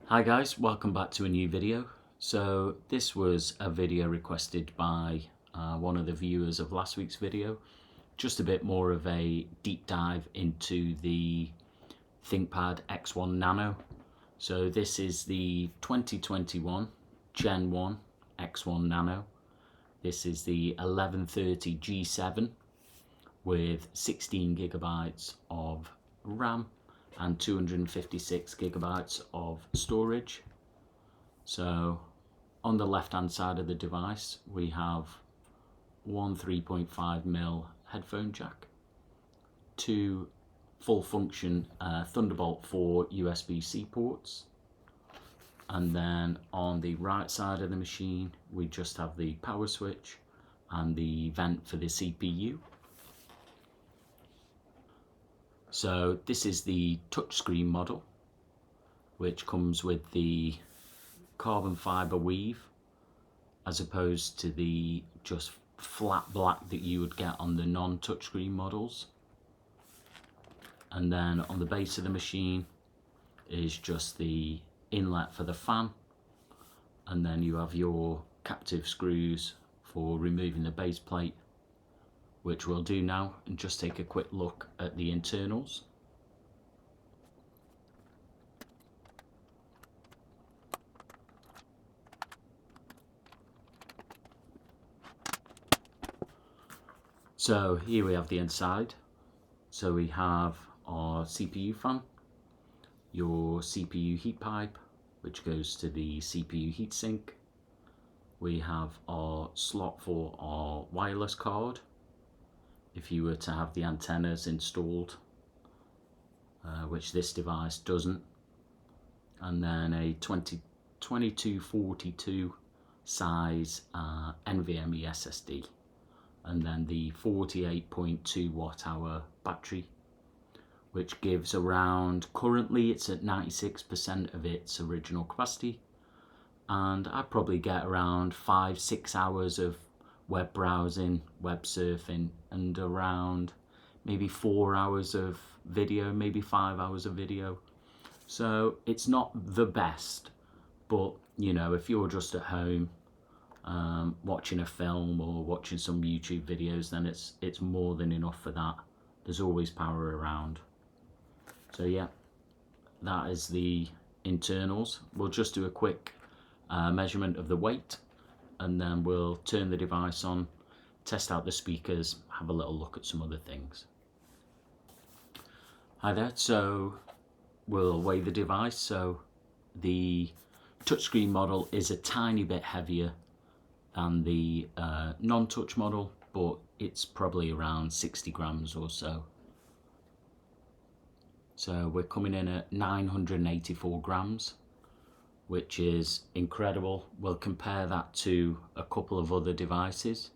Hi guys, welcome back to a new video. So this was a video requested by one of the viewers of last week's video. Just a bit more of a deep dive into the ThinkPad X1 Nano. So this is the 2021 Gen 1 X1 Nano. This is the 1130 G7 with 16 gigabytes of RAM and 256 gigabytes of storage. So on the left hand side of the device we have one 3.5mm headphone jack, two full function Thunderbolt 4 USB-C ports, and then on the right side of the machine we just have the power switch and the vent for the CPU. So this is the touchscreen model, which comes with the carbon fiber weave as opposed to the just flat black that you would get on the non-touchscreen models. And then on the base of the machine is just the inlet for the fan, and then you have your captive screws for removing the base plate, which we'll do now and just take a quick look at the internals. So here we have the inside. So we have our CPU fan, your CPU heat pipe, which goes to the CPU heatsink. We have our slot for our wireless card, if you were to have the antennas installed, which this device doesn't. And then a 2242 size NVMe SSD. And then the 48.2 watt hour battery, which gives around, currently it's at 96% of its original capacity, and I probably get around 5-6 hours of web browsing, web surfing, and around maybe 4 hours of video, maybe 5 hours of video. So it's not the best, but you know, if you're just at home watching a film or watching some YouTube videos, then it's more than enough for that. There's always power around. So yeah, that is the internals. We'll just do a quick measurement of the weight, and then we'll turn the device on, test out the speakers, have a little look at some other things. Hi there, so we'll weigh the device. So the touchscreen model is a tiny bit heavier than the non-touch model, but it's probably around 60 grams or so. So we're coming in at 984 grams, which is incredible. We'll compare that to a couple of other devices.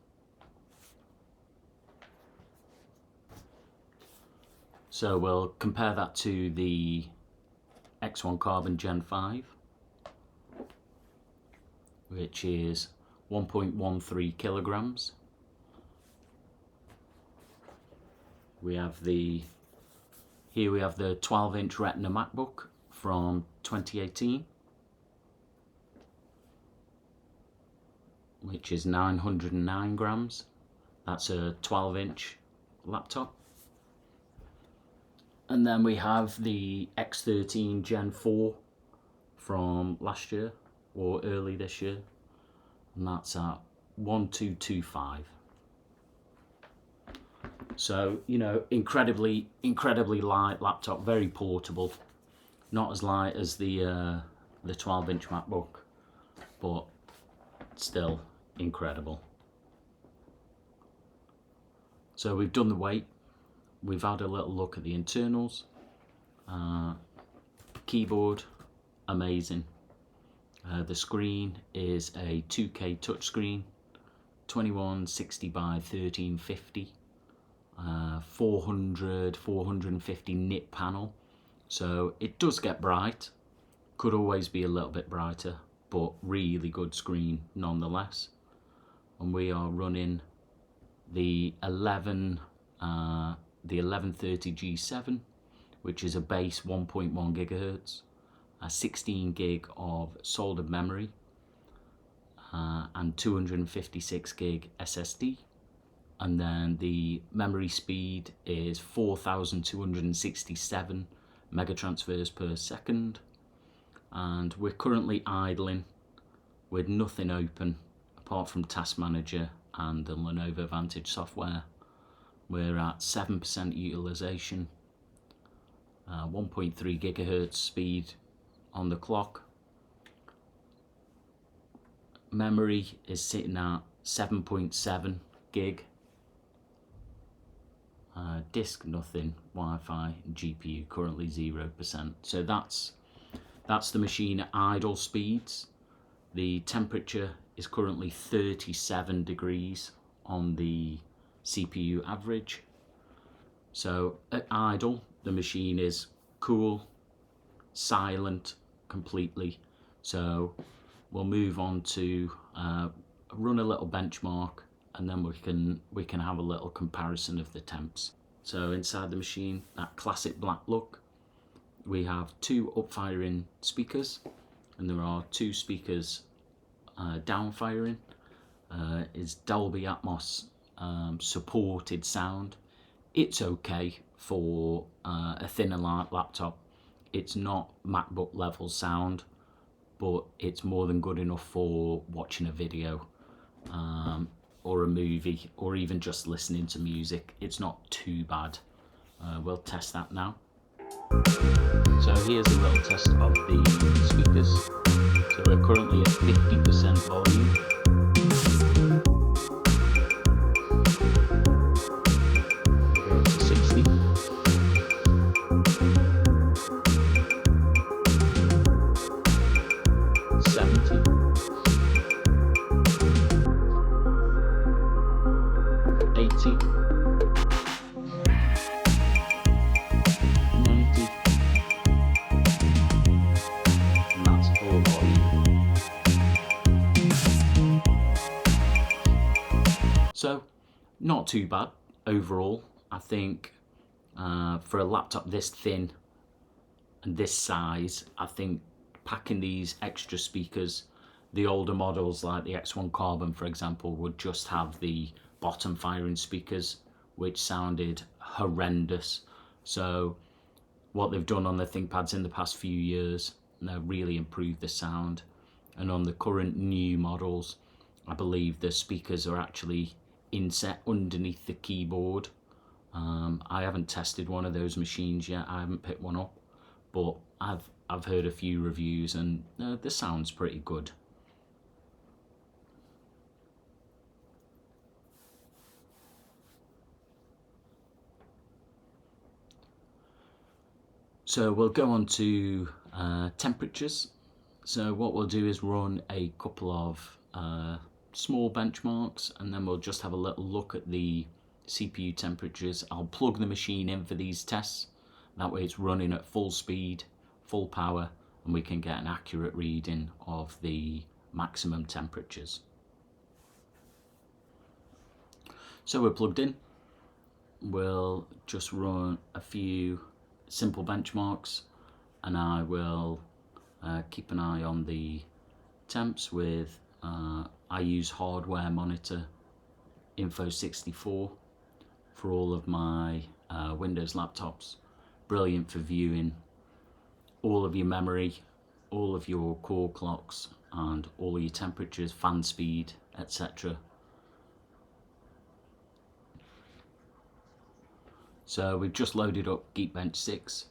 So we'll compare that to the X1 Carbon Gen 5, which is 1.13 kilograms. Here we have the 12-inch Retina MacBook from 2018, which is 909 grams. That's a 12-inch laptop. And then we have the X13 Gen 4 from last year or early this year, and that's at 1225. So, you know, incredibly light laptop, very portable. Not as light as the 12-inch MacBook, but still incredible. So we've done the weight, we've had a little look at the internals. Keyboard, amazing. The screen is a 2K touchscreen, 2160 by 1350, 450 nit panel. So it does get bright, could always be a little bit brighter, but really good screen nonetheless. And we are running the 1130 G7, which is a base 1.1 gigahertz. 16 gig of soldered memory, and 256 gig SSD. And then the memory speed is 4,267 megatransfers per second. And we're currently idling with nothing open apart from Task Manager and the Lenovo Vantage software. We're at 7% utilization, 1.3 gigahertz speed on the clock. Memory is sitting at 7.7 gig. Disk nothing, Wi-Fi, GPU currently 0%. So that's the machine at idle speeds. The temperature is currently 37 degrees on the CPU average. So at idle, the machine is cool, silent completely. So we'll move on to run a little benchmark, and then we can have a little comparison of the temps. So inside the machine, that classic black look, we have 2 up-firing speakers, and there are 2 speakers down-firing. It's Dolby Atmos supported sound. It's okay for a thinner laptop. It's not MacBook level sound, but it's more than good enough for watching a video or a movie, or even just listening to music. It's not too bad. We'll test that now. So here's a little test of the speakers. So we're currently at 50% volume. We'll go to 60. 70. 80. 90. And that's full volume. So not too bad overall. I think for a laptop this thin and this size, I think packing these extra speakers, the older models like the X1 Carbon for example, would just have the bottom firing speakers, which sounded horrendous. So what they've done on the ThinkPads in the past few years, they've really improved the sound. And on the current new models, I believe the speakers are actually inset underneath the keyboard. I haven't tested one of those machines yet. I haven't picked one up, but I've heard a few reviews, and the sound's pretty good. So we'll go on to temperatures. So what we'll do is run a couple of small benchmarks, and then we'll just have a little look at the CPU temperatures. I'll plug the machine in for these tests. That way it's running at full speed, full power, and we can get an accurate reading of the maximum temperatures. So we're plugged in. We'll just run a few simple benchmarks, and I will keep an eye on the temps with I use hardware monitor Info64 for all of my Windows laptops. Brilliant for viewing all of your memory, all of your core clocks, and all of your temperatures, fan speed, etc. So we've just loaded up Geekbench 6.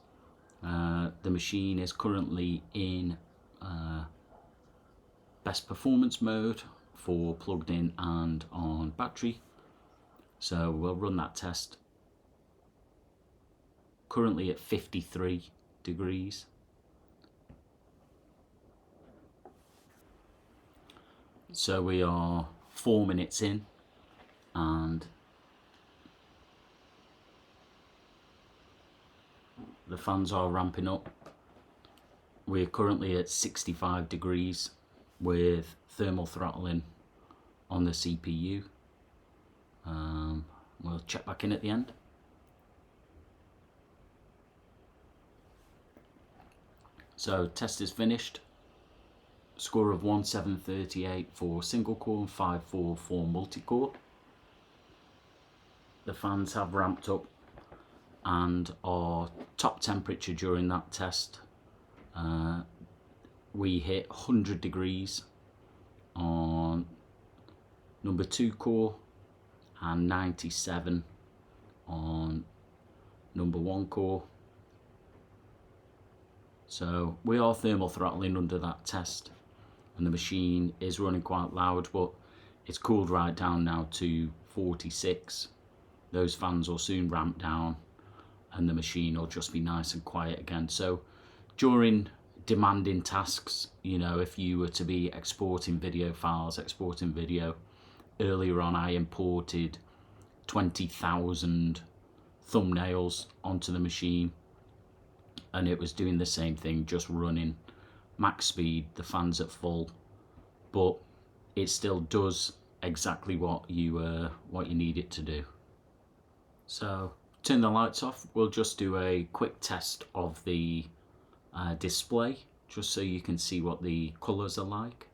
The machine is currently in best performance mode for plugged in and on battery. So we'll run that test. Currently at 53 degrees. So we are 4 minutes in, and the fans are ramping up. We're currently at 65 degrees with thermal throttling on the CPU. We'll check back in at the end. So test is finished. Score of 1738 for single core and 544 multi-core. The fans have ramped up, and our top temperature during that test, we hit 100 degrees on number 2 core and 97 on number 1 core. So we are thermal throttling under that test, and the machine is running quite loud, but it's cooled right down now to 46. Those fans will soon ramp down and the machine will just be nice and quiet again. So during demanding tasks, you know, if you were to be exporting video files, exporting video, earlier on I imported 20,000 thumbnails onto the machine, and it was doing the same thing, just running max speed, the fans at full, but it still does exactly what you need it to do. So turn the lights off. We'll just do a quick test of the display, just so you can see what the colors are like.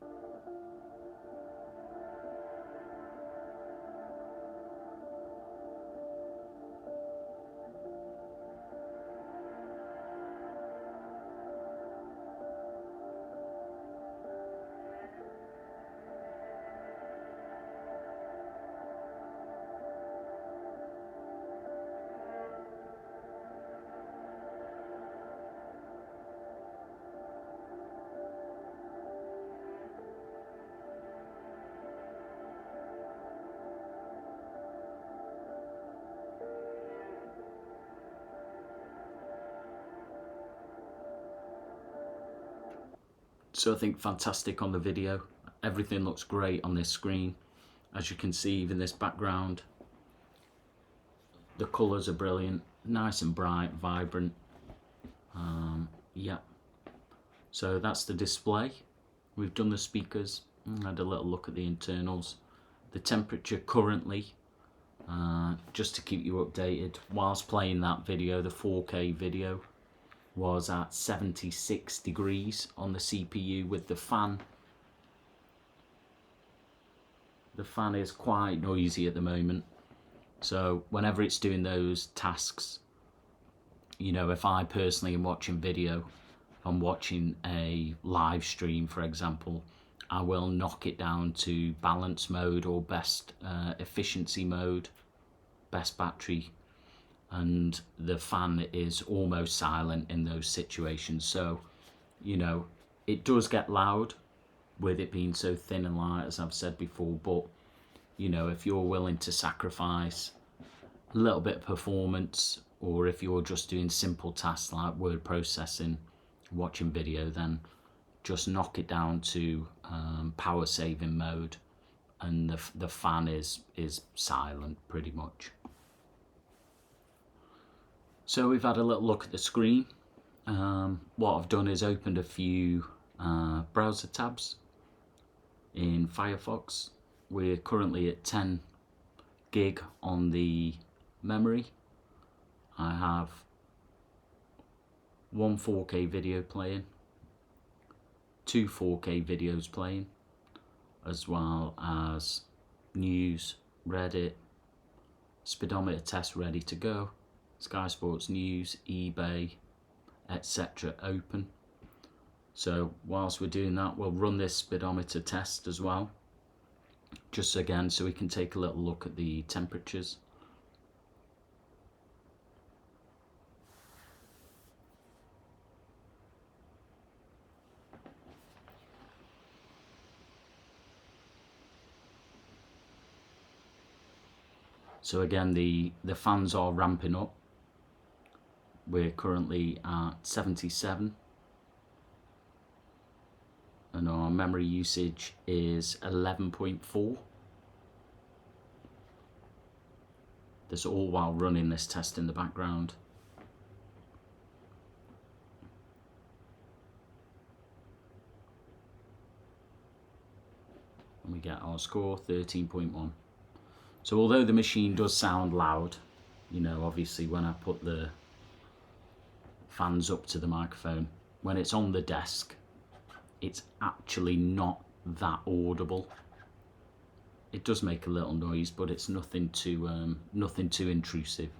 So I think fantastic on the video. Everything looks great on this screen. As you can see, even this background, the colours are brilliant, nice and bright, vibrant. Yeah. So that's the display. We've done the speakers, had a little look at the internals. The temperature currently, just to keep you updated, whilst playing that video, the 4K video, was at 76 degrees on the CPU with the fan. The fan is quite noisy at the moment, so whenever it's doing those tasks, you know, if I personally am watching video, if I'm watching a live stream for example, I will knock it down to balance mode or best efficiency mode, best battery, and the fan is almost silent in those situations. So, you know, it does get loud with it being so thin and light, as I've said before, but you know, if you're willing to sacrifice a little bit of performance, or if you're just doing simple tasks like word processing, watching video, then just knock it down to power saving mode, and the fan is silent pretty much. So we've had a little look at the screen. What I've done is opened a few browser tabs in Firefox. We're currently at 10 gig on the memory. I have one 4K video playing, two 4K videos playing, as well as news, Reddit, speedometer test ready to go, Sky Sports News, eBay, etc. open. So whilst we're doing that, we'll run this speedometer test as well, just again so we can take a little look at the temperatures. So again, the fans are ramping up. We're currently at 77, and our memory usage is 11.4. This all while running this test in the background. And we get our score 13.1. So although the machine does sound loud, you know, obviously when I put the fans up to the microphone, when it's on the desk, it's actually not that audible. It does make a little noise, but it's nothing too intrusive.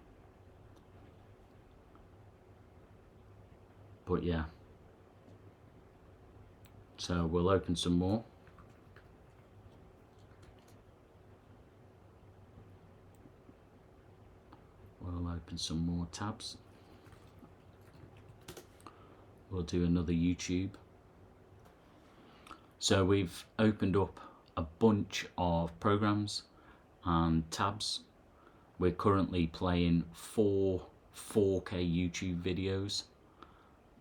But yeah, so we'll open some more. We'll open some more tabs. We'll do another YouTube. So we've opened up a bunch of programs and tabs. We're currently playing 4 4K YouTube videos.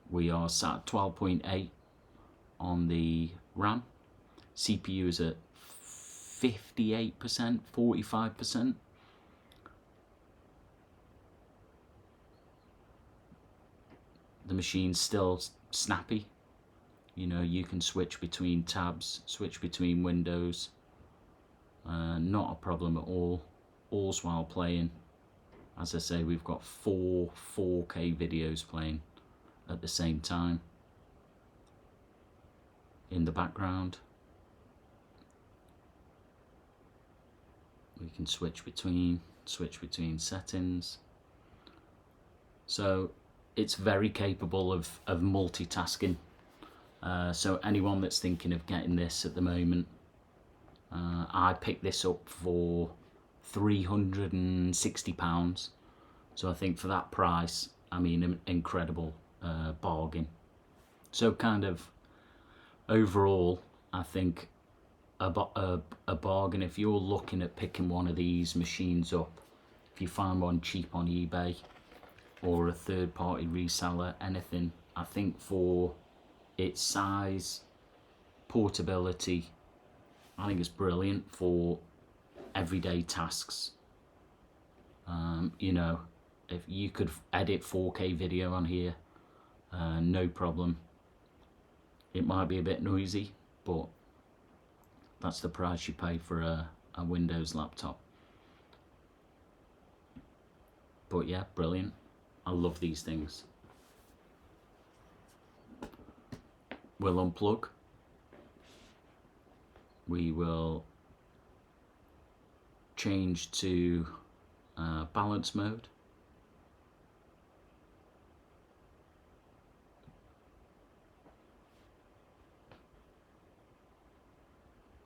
We are sat at 12.8 on the RAM. CPU is at 58%, 45%. The machine's still snappy. You know, you can switch between tabs, switch between windows. Not a problem at all. All's while playing. As I say, we've got 4 4K videos playing at the same time in the background. We can switch between settings. So it's very capable of multitasking. So anyone that's thinking of getting this at the moment, I picked this up for £360. So I think for that price, I mean, an incredible bargain. So kind of overall, I think a bargain. If you're looking at picking one of these machines up, if you find one cheap on eBay or a third-party reseller, anything, I think for its size, portability, I think it's brilliant for everyday tasks. You know, if you could edit 4K video on here, no problem. It might be a bit noisy, but that's the price you pay for a Windows laptop. But yeah, brilliant. I love these things. We'll unplug. We will change to balance mode.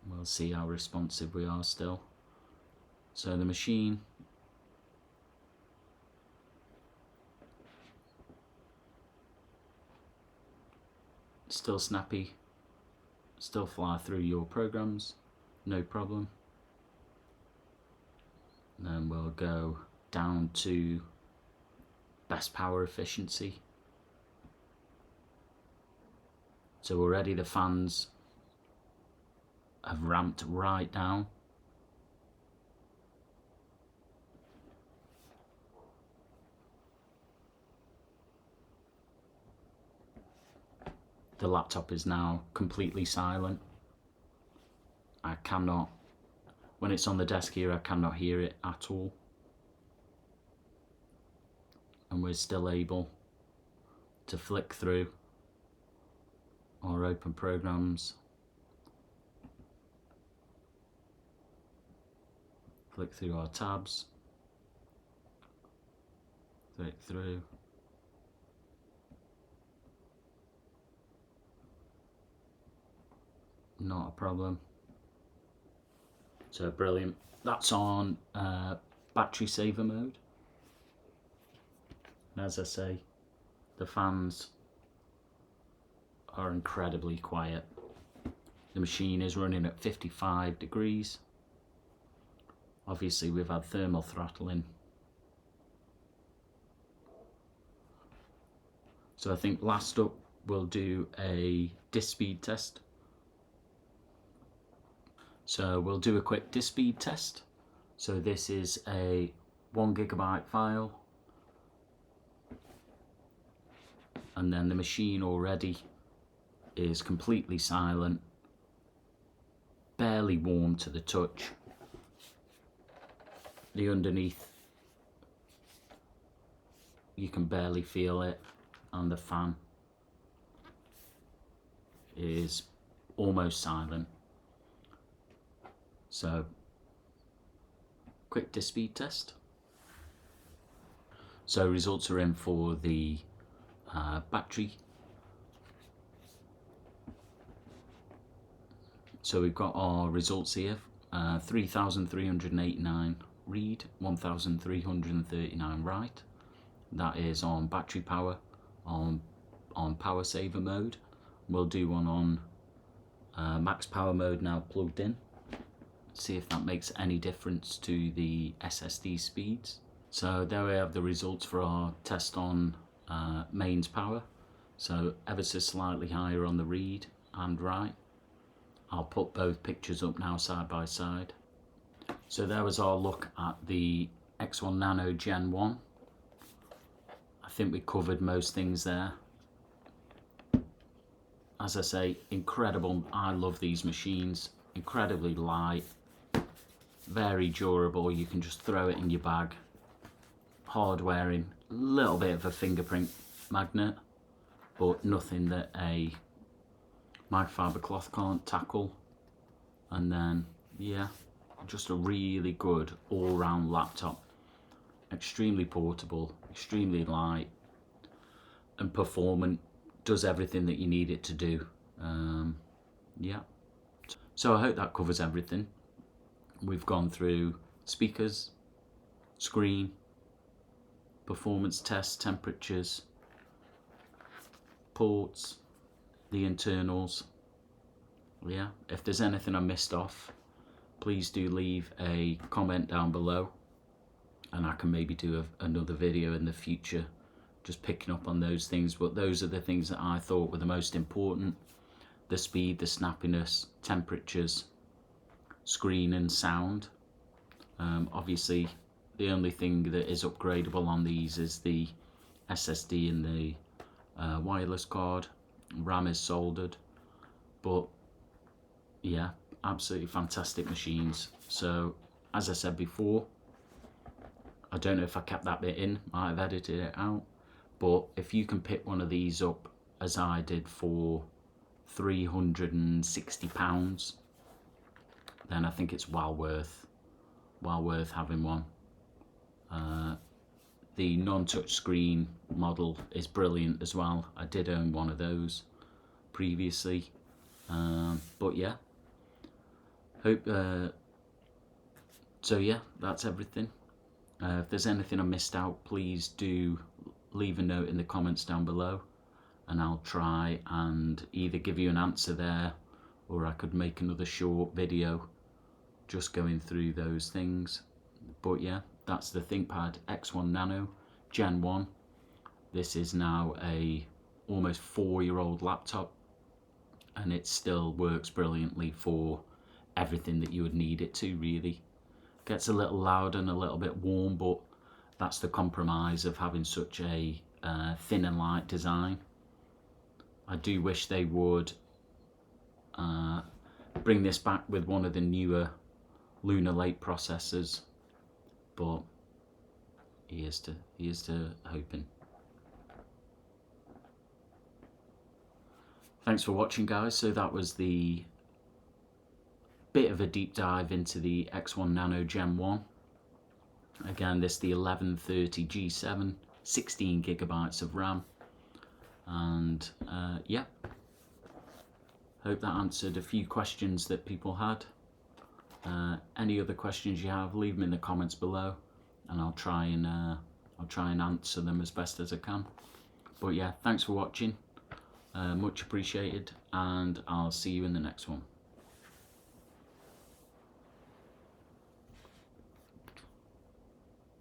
We'll see how responsive we are still. So the machine still snappy, still fly through your programs, no problem. And then we'll go down to best power efficiency. So already the fans have ramped right down. The laptop is now completely silent. I cannot, when it's on the desk here, I cannot hear it at all. And we're still able to flick through our open programs, flick through our tabs, flick through. Not a problem. So brilliant. That's on battery saver mode. And as I say, the fans are incredibly quiet. The machine is running at 55 degrees. Obviously we've had thermal throttling. So I think last up we'll do a disk speed test. So we'll do a quick disk speed test. So this is a 1 GB file. And then the machine already is completely silent, barely warm to the touch. The underneath, you can barely feel it, and the fan is almost silent. So quick disk speed test. So results are in for the battery. So we've got our results here, 3,389 read, 1,339 write. That is on battery power, on power saver mode. We'll do one on max power mode now plugged in. See if that makes any difference to the SSD speeds. So there we have the results for our test on mains power. So ever so slightly higher on the read and write. I'll put both pictures up now side by side. So there was our look at the X1 Nano Gen 1. I think we covered most things there. As I say, incredible. I love these machines. Incredibly light, very durable. You can just throw it in your bag. Hard wearing, a little bit of a fingerprint magnet, but nothing that a microfiber cloth can't tackle. And then, yeah, just a really good all-round laptop. Extremely portable, extremely light and performant. Does everything that you need it to do. Yeah. So I hope that covers everything. We've gone through speakers, screen, performance tests, temperatures, ports, the internals. Yeah, if there's anything I missed off, please do leave a comment down below and I can maybe do another video in the future just picking up on those things. But those are the things that I thought were the most important: the speed, the snappiness, temperatures, screen and sound. Obviously the only thing that is upgradable on these is the SSD and the wireless card. RAM is soldered, but yeah, absolutely fantastic machines. So as I said before, I don't know if I kept that bit in, might have edited it out, but if you can pick one of these up as I did for £360, then I think it's well worth having one. The non-touch screen model is brilliant as well. I did own one of those previously, but yeah, hope so. Yeah, that's everything. If there's anything I missed out, please do leave a note in the comments down below and I'll try and either give you an answer there, or I could make another short video just going through those things. But yeah, that's the ThinkPad X1 Nano Gen 1. This is now a almost 4-year-old laptop and it still works brilliantly for everything that you would need it to, really. Gets a little loud and a little bit warm, but that's the compromise of having such a thin and light design. I do wish they would bring this back with one of the newer Lunar Lake processors, but here's to hoping. Thanks for watching, guys. So that was the bit of a deep dive into the X1 Nano Gen 1. Again, this is the 1130 G7, 16 gigabytes of RAM, and yeah, hope that answered a few questions that people had. Any other questions you have, leave them in the comments below and I'll try and answer them as best as I can. But yeah, thanks for watching, much appreciated, and I'll see you in the next one.